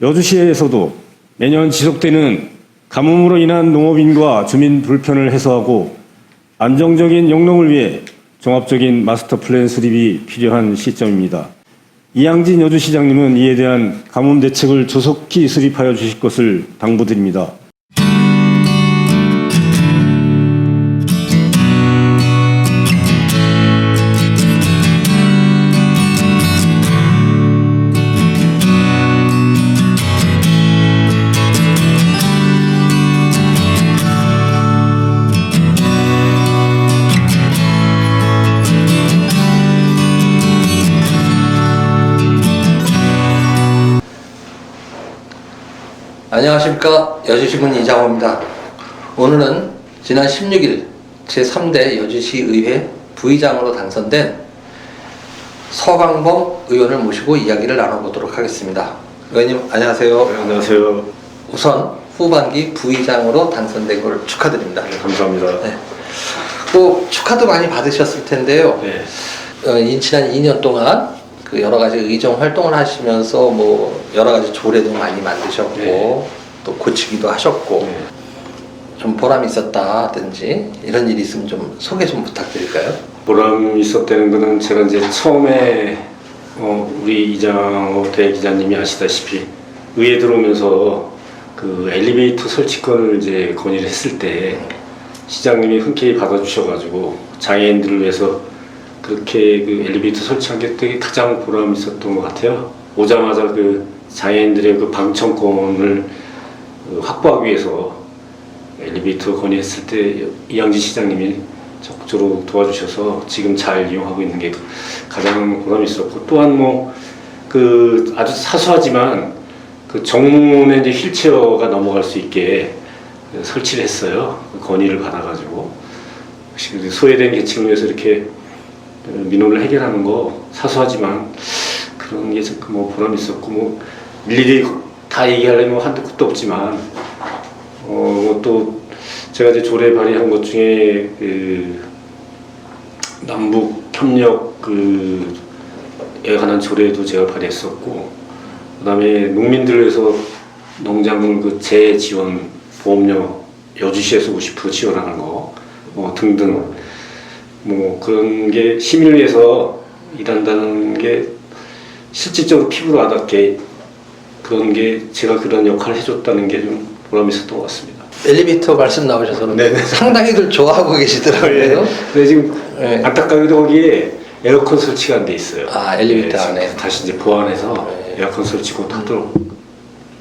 여주시에서도 매년 지속되는 가뭄으로 인한 농업인과 주민 불편을 해소하고 안정적인 영농을 위해 종합적인 마스터 플랜 수립이 필요한 시점입니다. 이양진 여주시장님은 이에 대한 가뭄 대책을 조속히 수립하여 주실 것을 당부드립니다. 안녕하십니까. 여주시군 이장호입니다. 오늘은 지난 16일 제3대 여주시의회 부의장으로 당선된 서광범 의원을 모시고 이야기를 나눠보도록 하겠습니다. 의원님 안녕하세요. 네, 안녕하세요. 우선 후반기 부의장으로 당선된 걸 축하드립니다. 네, 감사합니다. 네. 뭐 축하도 많이 받으셨을 텐데요. 네. 지난 2년 동안 그 여러 가지 의정 활동을 하시면서 뭐 여러 가지 조례도 많이 만드셨고 네. 또 고치기도 하셨고 네. 좀 보람이 있었다든지 이런 일이 있으면 좀 소개 좀 부탁드릴까요? 보람 있었다는 거는 제가 이제 처음에 우리 이장호 대기자님이 아시다시피 의회 들어오면서 그 엘리베이터 설치권을 이제 건의를 했을 때 시장님이 흔쾌히 받아주셔가지고 장애인들을 위해서 그렇게 그 엘리베이터 설치한 게 되게 가장 보람 있었던 것 같아요. 오자마자 그 장애인들의 그 방청권을 확보하기 위해서 엘리베이터 건의했을 때 이양진 시장님이 적극적으로 도와주셔서 지금 잘 이용하고 있는 게 가장 보람이 있었고, 또한 뭐 그 아주 사소하지만 그 정문에 이제 휠체어가 넘어갈 수 있게 설치를 했어요. 건의를 받아가지고 소외된 계층을 위해서 이렇게 민원을 해결하는 거 사소하지만 그런 게 뭐 보람이 있었고, 뭐 일일이 다 얘기하려면 한도 끝도 없지만 또 제가 이제 조례 발의한 것 중에 그 남북 협력 그에 관한 조례도 제가 발의했었고, 그다음에 농민들을 위해서 농작물 그 재지원 보험료 여주시에서 50% 지원하는 거 뭐 등등 뭐 그런 게 시민을 위해서 일한다는 게 실질적으로 피부로 와닿게 그런 게 제가 그런 역할을 해줬다는 게 좀 보람이 있었던 것 같습니다. 엘리베이터 말씀 나오셔서 상당히들 좋아하고 계시더라고요. 근데 지금 안타깝게도 거기에 에어컨 설치가 안 돼 있어요. 아, 엘리베이터 안에 다시 이제 보완해서 에어컨 설치 곧 하도록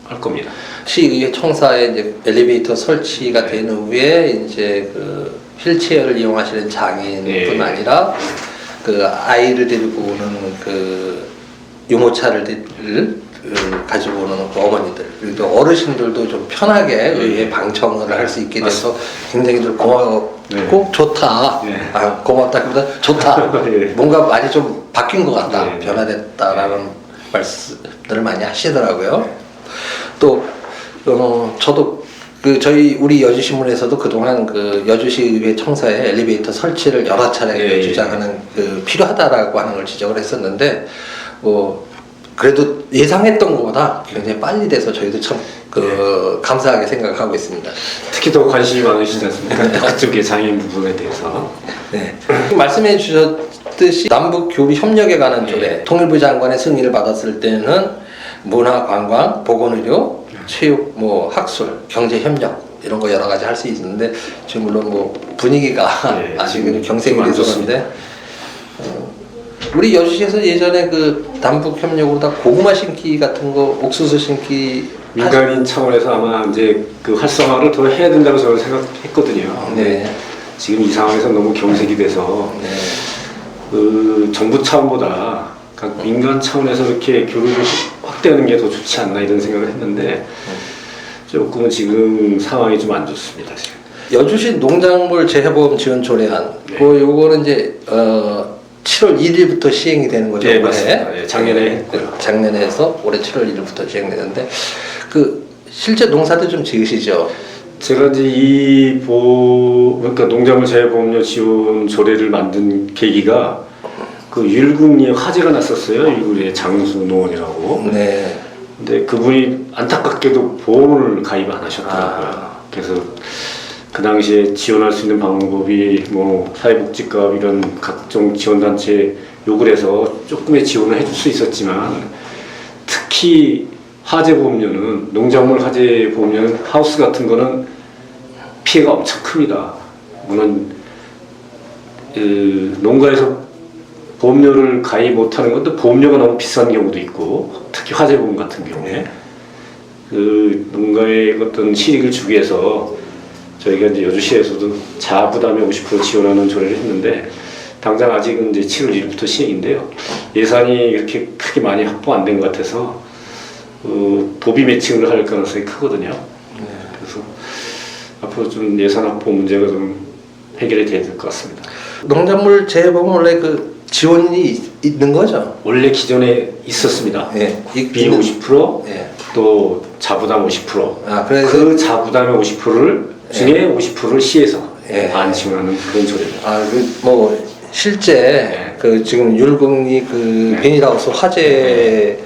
할 겁니다. 시의회 청사에 이제 엘리베이터 설치가 된 후에 이제 그 휠체어를 이용하시는 장애인뿐 아니라 그 아이를 데리고 오는 그 유모차를 가지고 오는 그 어머니들, 그리고 어르신들도 좀 편하게 의회 방청을 할 수 있게 돼서 굉장히 좀 고맙고 좋다. 아, 고맙다기보다 좋다. 뭔가 많이 좀 바뀐 것 같다. 변화됐다라는 말씀들을 많이 하시더라고요. 또 저도 우리 여주신문에서도 그동안 그 여주시의회 청사에 엘리베이터 설치를 여러 차례 주장하는 필요하다라고 하는 걸 지적을 했었는데, 뭐 그래도 예상했던 것보다 굉장히 빨리 돼서 저희도 참 감사하게 생각하고 있습니다. 특히 더 관심이 많으시지 않습니까? 그쪽의 장애인 부분에 대해서. 네. 말씀해 주셨듯이 남북 교류 협력에 관한 조례, 통일부 장관의 승인을 받았을 때는 문화, 관광, 보건의료, 체육, 뭐 학술, 경제 협력 이런 거 여러 가지 할 수 있는데 지금 물론 뭐 분위기가 아직은 경색이 돼서 그런데 우리 여주시에서 예전에 그 남북 협력으로 고구마 심기 같은 거, 옥수수 심기 민간인 차원에서 아마 이제 그 활성화를 더 해야 된다고 저는 생각했거든요. 네. 지금 이 상황에서 너무 경색이 돼서 그 정부 차원보다 민간 차원에서 이렇게 교류를 확대하는 게 더 좋지 않나 이런 생각을 했는데 조금은 지금 상황이 좀 안 좋습니다. 지금. 여주시 농작물 재해보험 지원 조례안, 요거는 이제 7월 1일부터 시행이 되는 거죠. 네, 맞습니다. 작년에 했고요. 작년에 해서 올해 7월 1일부터 시행되는데 그 실제 농사도 좀 지으시죠? 제가 이제 그러니까 농작물 재해보험료 지원 조례를 만든 계기가 그 율곡리에 화재가 났었어요. 율곡리에 장수 농원이라고. 네. 근데 그분이 안타깝게도 보험을 가입 안 하셨더라고요. 아. 그래서 그 당시에 지원할 수 있는 방법이 뭐 사회복지과 이런 각종 지원단체 요구를 해서 조금의 지원을 해줄 수 있었지만 특히 화재보험료는 농작물 화재보험료는 하우스 같은 거는 피해가 엄청 큽니다. 물론 농가에서 보험료를 가입 못하는 것도 보험료가 너무 비싼 경우도 있고 특히 화재보험 같은 경우에 그 농가의 어떤 실익을 주기 위해서 저희가 이제 여주시에서도 자부담에 50% 지원하는 조례를 했는데 당장 아직은 이제 7월 1일부터 시행인데요. 예산이 이렇게 크게 많이 확보 안 된 것 같아서 도비 매칭을 할 가능성이 크거든요. 그래서 앞으로 좀 예산 확보 문제가 좀 해결이 돼야 될 것 같습니다. 농작물 재해보면 원래 그 지원이 있는 거죠? 원래 기존에 있었습니다. 예. 비 50%, 예. 또 자부담 50%. 아, 그래서 그 자부담의 50%를 중에 50%를 시에서 예. 안 지원하는 그런 조례입니다. 아, 뭐 실제 네. 그 지금 율곡리 그 네. 비닐하우스 화재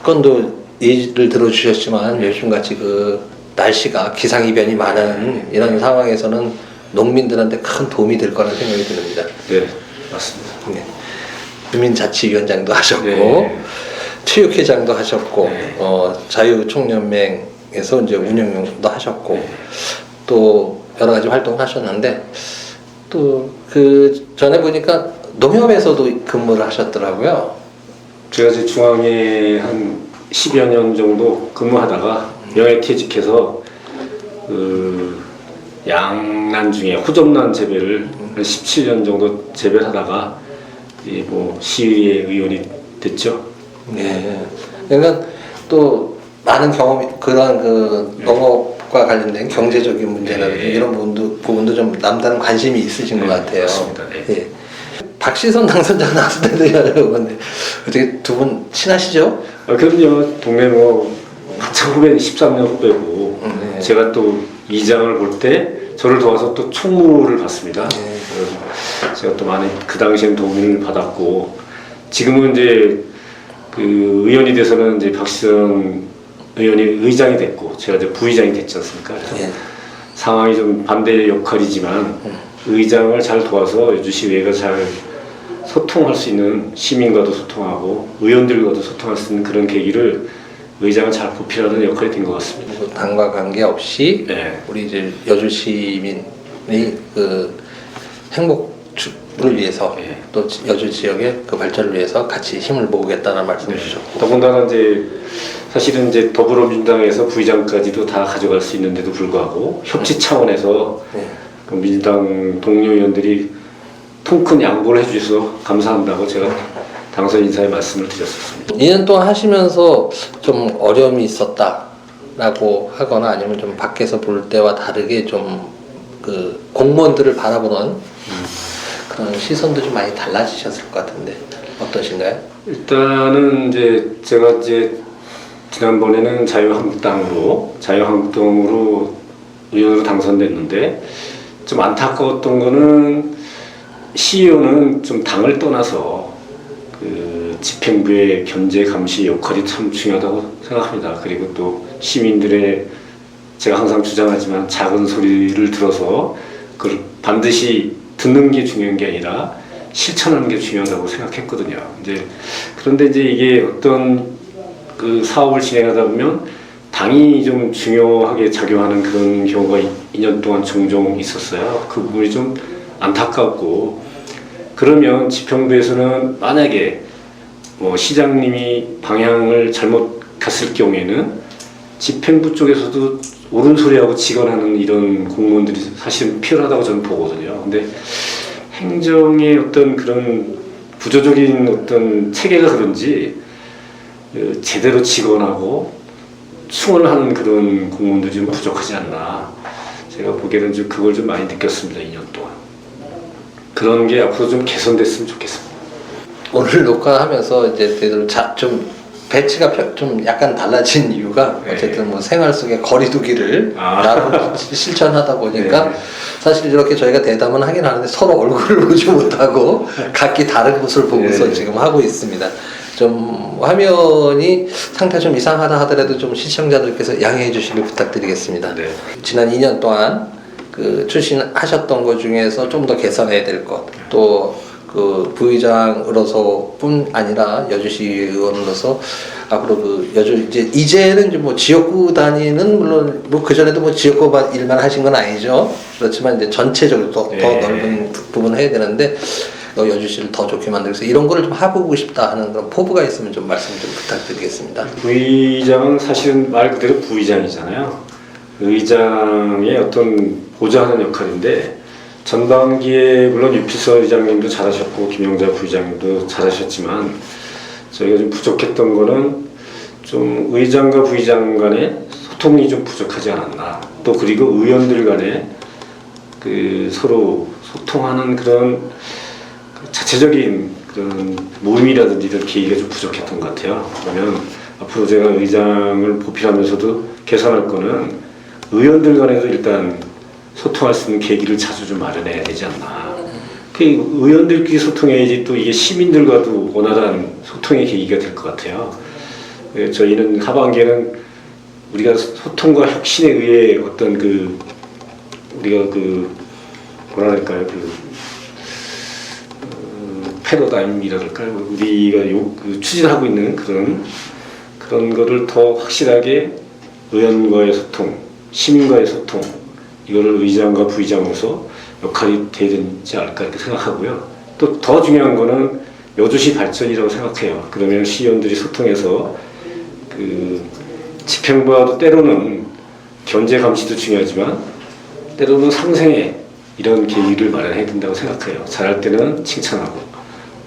건도 예를 들어주셨지만 요즘같이 그 날씨가 기상이변이 많은 이런 상황에서는 농민들한테 큰 도움이 될 거라는 생각이 듭니다. 네, 맞습니다. 네. 주민자치위원장도 하셨고 네. 체육회장도 하셨고 네. 자유총연맹에서 이제 운영도 하셨고 네. 또 여러 가지 활동을 하셨는데 또 그 전에 보니까 농협에서도 근무를 하셨더라고요. 제가 이제 중앙에 한 10여 년 정도 근무하다가 명예퇴직해서 그 양난 중에 호접란 재배를 한 17년 정도 재배를 하다가 이 뭐 시의회 의원이 됐죠. 네. 그러니까 또 많은 경험이 그런 그 농업과 관련된 경제적인 문제라든지 네. 이런 부분도 좀 남다른 관심이 있으신 것 네, 같아요. 맞습니다. 네. 예. 박시선 당선자 나왔을 때도 여쭤봤는데 어떻게 두 분 친하시죠? 그럼요. 동네 뭐 한참 후배 13년 후배고 네. 제가 또 이장을 볼 때 저를 도와서 또 총무를 받습니다. 네. 그래서 제가 또 많이 그 당시엔 도움을 받았고 지금은 이제 그 의원이 돼서는 이제 박시선 의원이 의장이 됐고 제가 이제 부의장이 됐지 않습니까? 그래서 예. 상황이 좀 반대 역할이지만 의장을 잘 도와서 여주시의회가 잘 소통할 수 있는 시민과도 소통하고 의원들과도 소통할 수 있는 그런 계기를 의장을 잘 보필하는 역할이 된 것 같습니다. 그리고 당과 관계없이 네. 우리 이제 여주 시민이 그 행복을 위해서 네. 또 여주 지역의 그 발전을 위해서 같이 힘을 모으겠다는 말씀을 주셨고 더군다나 이제 사실은 이제 더불어민주당에서 부의장까지도 다 가져갈 수 있는데도 불구하고 협치 차원에서 네. 그 민주당 동료 의원들이 통큰 양보를 해주셔서 감사한다고 제가 당선 인사에 말씀을 드렸었습니다. 2년 동안 하시면서 좀 어려움이 있었다라고 하거나 아니면 좀 밖에서 볼 때와 다르게 좀 그 공무원들을 바라보는 그런 시선도 좀 많이 달라지셨을 것 같은데 어떠신가요? 일단은 이제 제가 이제 지난번에는 자유한국당으로 의원으로 당선됐는데 좀 안타까웠던 거는 시의원은 좀 당을 떠나서 그 집행부의 견제 감시 역할이 참 중요하다고 생각합니다. 그리고 또 시민들의 제가 항상 주장하지만 작은 소리를 들어서 그걸 반드시 듣는 게 중요한 게 아니라 실천하는 게 중요하다고 생각했거든요. 그런데 이제 이게 어떤 그 사업을 진행하다 보면 당이 좀 중요하게 작용하는 그런 경우가 2년 동안 종종 있었어요. 그 부분이 좀 안타깝고 그러면 집행부에서는 만약에 뭐 시장님이 방향을 잘못 갔을 경우에는 집행부 쪽에서도 옳은 소리하고 직언하는 이런 공무원들이 사실은 필요하다고 저는 보거든요. 근데 행정의 어떤 그런 구조적인 어떤 체계가 그런지 제대로 직언하고 충원하는 그런 공무원들이 좀 부족하지 않나. 제가 보기에는 좀 그걸 좀 많이 느꼈습니다. 2년 동안. 그런 게 앞으로 좀 개선됐으면 좋겠습니다. 오늘 녹화하면서 이제 좀 배치가 좀 약간 달라진 이유가 네. 어쨌든 뭐 생활 속의 거리두기를 나름 실천하다 보니까 네. 사실 이렇게 저희가 대담은 하긴 하는데 서로 얼굴을 보지 못하고 각기 다른 곳을 보고서 네. 지금 하고 있습니다. 좀 화면이 상태가 좀 이상하다 하더라도 좀 시청자들께서 양해해 주시길 부탁드리겠습니다. 네. 지난 2년 동안 그 출신하셨던 것 중에서 좀 더 개선해야 될 것, 또 그 부의장으로서뿐 아니라 여주시 의원으로서 앞으로 그 여주 이제는 이제 뭐 지역구 단위는 물론 뭐 그 전에도 뭐 지역구 일만 하신 건 아니죠. 그렇지만 이제 전체적으로 더 넓은 부분을 해야 되는데 여주시를 더 좋게 만들기 위해서 이런 거를 좀 해보고 싶다 하는 그런 포부가 있으면 좀 말씀 좀 부탁드리겠습니다. 부의장은 사실은 말 그대로 부의장이잖아요. 의장의 어떤 보좌하는 역할인데 전반기에 물론 유피서 의장님도 잘하셨고 김영자 부의장님도 잘하셨지만 저희가 좀 부족했던 거는 좀 의장과 부의장 간의 소통이 좀 부족하지 않았나. 또 그리고 의원들 간에 그 서로 소통하는 그런 자체적인 그런 모임이라든지 이런 계기가 좀 부족했던 것 같아요. 그러면 앞으로 제가 의장을 보필하면서도 개선할 거는 의원들 간에도 일단 소통할 수 있는 계기를 자주 좀 마련해야 되지 않나. 그 의원들끼리 소통해야지 또 이게 시민들과도 원활한 소통의 계기가 될 것 같아요. 저희는 하반기에는 우리가 소통과 혁신에 의해 어떤 그 우리가 그 뭐라 할까요? 패러다임이랄까요? 우리가 추진하고 있는 그런 거를 더 확실하게 의원과의 소통, 시민과의 소통 이거를 의장과 부의장으로서 역할이 돼야 되지 않을까 이렇게 생각하고요. 또 더 중요한 거는 여주시 발전이라고 생각해요. 그러면 시의원들이 소통해서 그 집행부와도 때로는 견제 감시도 중요하지만 때로는 상생의 이런 계기를 마련해야 된다고 생각해요. 잘할 때는 칭찬하고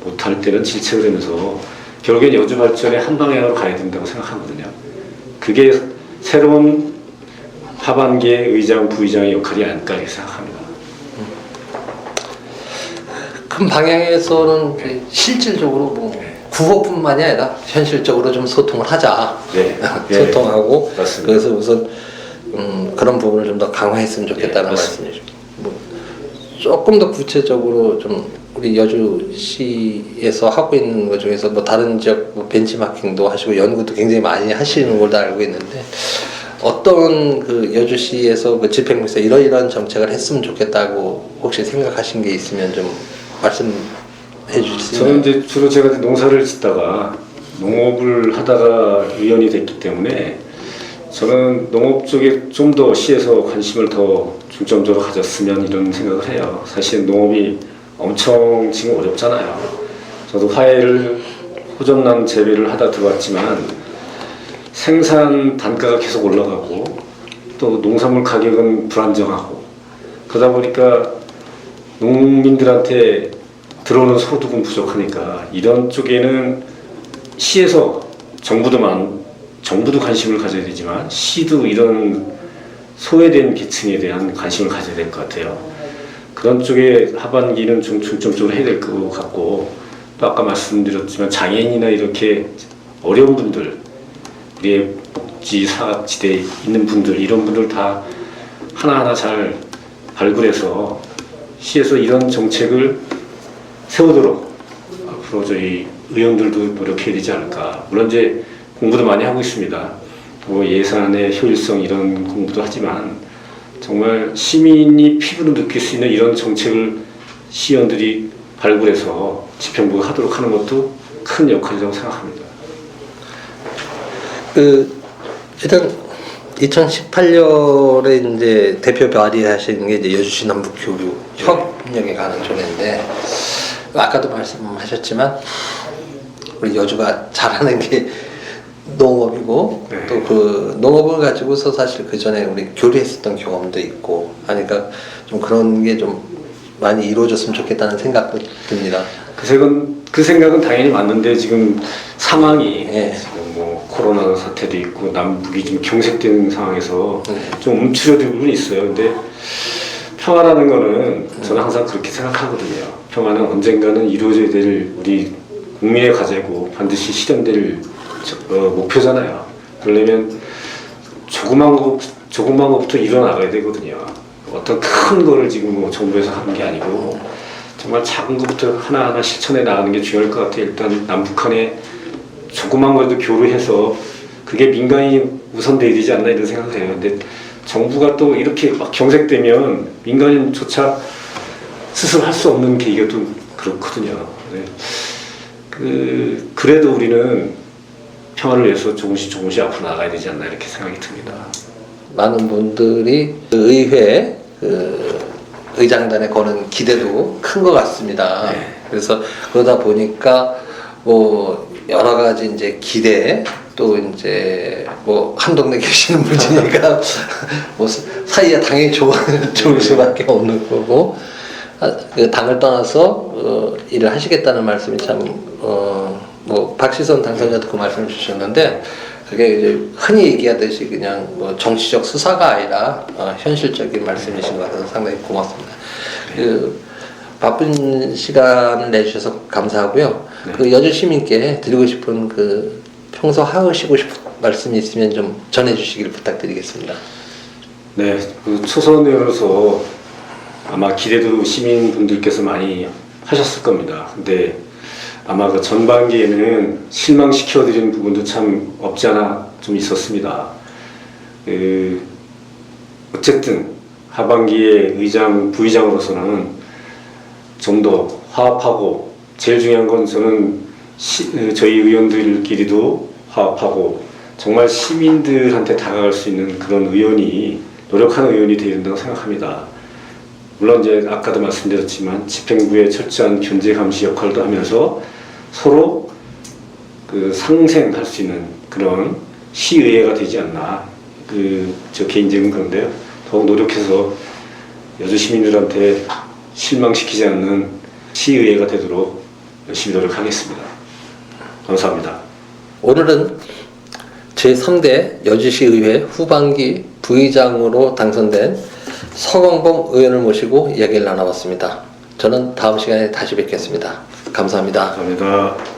못할 때는 질책을 하면서 결국엔 여주 발전의 한 방향으로 가야 된다고 생각하거든요. 그게 새로운 하반기의 의장, 부의장의 역할이 아닐까 이렇게 생각합니다. 큰 방향에서는 실질적으로 뭐 구호뿐만이 아니라 현실적으로 좀 소통을 하자. 네. 소통하고 맞습니다. 그래서 우선 그런 부분을 좀 더 강화했으면 좋겠다는 말씀이죠. 뭐 조금 더 구체적으로 좀 우리 여주시에서 하고 있는 것 중에서 뭐 다른 지역 뭐 벤치마킹도 하시고 연구도 굉장히 많이 하시는 걸로 알고 있는데 어떤 그 여주시에서 그 집행부에서 이러이러한 정책을 했으면 좋겠다고 혹시 생각하신 게 있으면 좀 말씀해 주실 수 있나요? 저는 이제 주로 제가 농사를 짓다가 농업을 하다가 의원이 됐기 때문에 저는 농업 쪽에 좀 더 시에서 관심을 더 중점적으로 가졌으면 이런 생각을 해요. 사실 농업이 엄청 지금 어렵잖아요. 저도 화훼를 호접란 재배를 하다 들어왔지만 생산 단가가 계속 올라가고 또 농산물 가격은 불안정하고 그러다 보니까 농민들한테 들어오는 소득은 부족하니까 이런 쪽에는 시에서 정부도 관심을 가져야 되지만 시도 이런 소외된 계층에 대한 관심을 가져야 될 것 같아요. 그런 쪽에 하반기는 좀 중점적으로 해야 될 것 같고 또 아까 말씀드렸지만 장애인이나 이렇게 어려운 분들 우리의 복지 사각지대에 있는 분들 이런 분들 다 하나하나 잘 발굴해서 시에서 이런 정책을 세우도록 앞으로 저희 의원들도 노력해야 되지 않을까. 물론 이제 공부도 많이 하고 있습니다. 뭐 예산의 효율성 이런 공부도 하지만 정말 시민이 피부로 느낄 수 있는 이런 정책을 시의원들이 발굴해서 집행부가 하도록 하는 것도 큰 역할이라고 생각합니다. 일단 2018년에 이제 대표 발의하신 게 이제 여주시 남북교류 협력에 관한 조례인데 아까도 말씀하셨지만 우리 여주가 잘하는 게 농업이고 네. 또 그 농업을 가지고서 사실 그 전에 우리 교류했었던 경험도 있고 하니까 좀 그런 게 좀 많이 이루어졌으면 좋겠다는 생각도 듭니다. 그 생각은 당연히 맞는데 지금 상황이 네. 지금 뭐 코로나 사태도 있고 남북이 좀 경색되는 상황에서 좀 움츠려든 부분이 있어요. 근데 평화라는 거는 저는 항상 그렇게 생각하거든요. 평화는 언젠가는 이루어져야 될 우리 국민의 과제고 반드시 실현될 목표잖아요. 그러려면 조그만 것부터 일어나가야 되거든요. 어떤 큰 거를 지금 뭐 정부에서 하는 게 아니고 정말 작은 것부터 하나하나 실천해 나가는 게 중요할 것 같아요. 일단 남북한의 조그만 거라도 교류해서 그게 민간이 우선돼야 되지 않나 이런 생각을 해요. 근데 정부가 또 이렇게 막 경색되면 민간인조차 스스로 할 수 없는 계기가 좀 그렇거든요. 네. 그래도 우리는 평화를 위해서 조금씩 앞으로 나가야 되지 않나 이렇게 생각이 듭니다. 많은 분들이 그 의회 그 의장단에 거는 기대도 큰 것 같습니다. 네. 그래서 그러다 보니까 뭐 여러 가지 이제 기대 또 이제 뭐 한 동네 계시는 분이니까 뭐 사이에 당연히 좋을 수밖에 없는 거고 그 당을 떠나서 일을 하시겠다는 말씀이 참 뭐 박시선 당선자도 그 말씀을 주셨는데 그게 이제 흔히 얘기하듯이 그냥 뭐 정치적 수사가 아니라 현실적인 말씀이신 것 같아서 상당히 고맙습니다. 그 바쁜 시간을 내주셔서 감사하고요. 네. 그 여주 시민께 드리고 싶은 그 평소 하시고 싶은 말씀이 있으면 좀 전해주시기를 부탁드리겠습니다. 네, 그 초선으로서 아마 기대도 시민분들께서 많이 하셨을 겁니다. 근데 아마 그 전반기에는 실망시켜드리는 부분도 참 없지 않아 좀 있었습니다. 어쨌든 하반기에 의장, 부의장으로서는 좀 더 화합하고 제일 중요한 건 저는 저희 의원들끼리도 화합하고 정말 시민들한테 다가갈 수 있는 그런 의원이 노력하는 의원이 되어야 된다고 생각합니다. 물론 이제 아까도 말씀드렸지만 집행부의 철저한 견제 감시 역할도 하면서 서로 그 상생할 수 있는 그런 시의회가 되지 않나 저 개인적인 건데요. 더욱 노력해서 여주 시민들한테 실망시키지 않는 시의회가 되도록 열심히 노력하겠습니다. 감사합니다. 오늘은 제3대 여주시의회 후반기 부의장으로 당선된 서광범 의원을 모시고 이야기를 나눠봤습니다. 저는 다음 시간에 다시 뵙겠습니다. 감사합니다. 감사합니다.